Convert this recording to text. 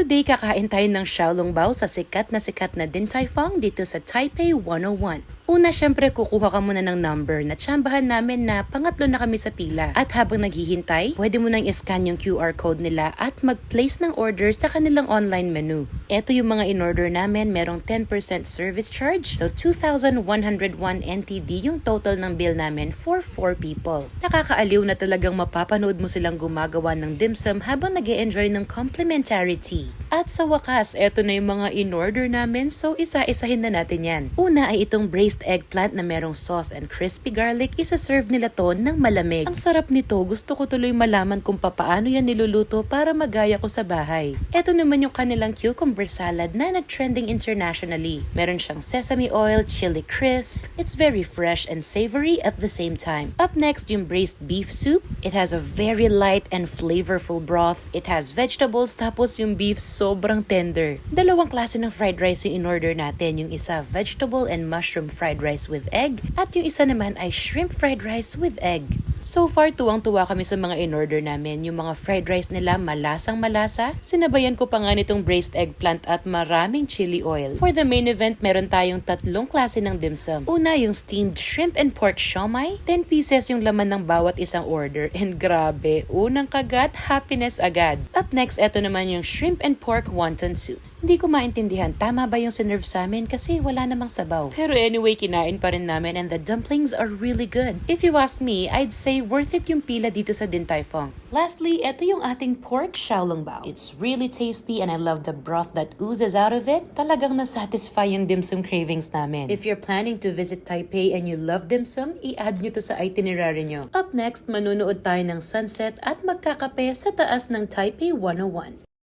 Today, kakain tayo ng xiaolongbao sa sikat na Din Tai Fung dito sa Taipei 101. Una, syempre kukuha ka muna ng number na tsambahan namin na pangatlo na kami sa pila. At habang naghihintay, pwede mo nang iscan yung QR code nila at mag-place ng order sa kanilang online menu. Ito yung mga in-order namin, merong 10% service charge. So 2,101 NTD yung total ng bill namin for 4 people. Nakakaaliw na talagang mapapanood mo silang gumagawa ng dim sum habang nag-e-enjoy ng complimentary tea. At sa wakas, eto na yung mga in-order namin, so isa-isahin na natin yan. Una ay itong braised eggplant na merong sauce and crispy garlic, isa-serve nila to ng malamig. Ang sarap nito, gusto ko tuloy malaman kung paano yan niluluto para magaya ko sa bahay. Eto naman yung kanilang cucumber salad na nag-trending internationally. Meron siyang sesame oil, chili crisp, it's very fresh and savory at the same time. Up next, yung braised beef soup. It has a very light and flavorful broth. It has vegetables, tapos yung beef sobrang tender. Dalawang klase ng fried rice yung in-order natin. Yung isa, vegetable and mushroom fried rice with egg. At yung isa naman ay shrimp fried rice with egg. So far, tuwang-tuwa kami sa mga in-order namin. Yung mga fried rice nila, malasang-malasa. Sinabayan ko pa nga nitong braised eggplant at maraming chili oil. For the main event, meron tayong 3 klase ng dim sum. Una, yung steamed shrimp and pork siomai. 10 pieces yung laman ng bawat isang order. And grabe, unang kagat, happiness agad. Up next, eto naman yung shrimp and pork wonton soup. Hindi ko maintindihan, tama ba yung sinerve sa amin kasi wala namang sabaw. Pero anyway, kinain pa rin namin and the dumplings are really good. If you ask me, I'd say worth it yung pila dito sa Din Tai Fung. Lastly, ito yung ating pork xiaolongbao. It's really tasty and I love the broth that oozes out of it. Talagang nasatisfy yung dim sum cravings namin. If you're planning to visit Taipei and you love dim sum, i-add nyo to sa itinerary nyo. Up next, manunood tayo ng sunset at magkakape sa taas ng Taipei 101.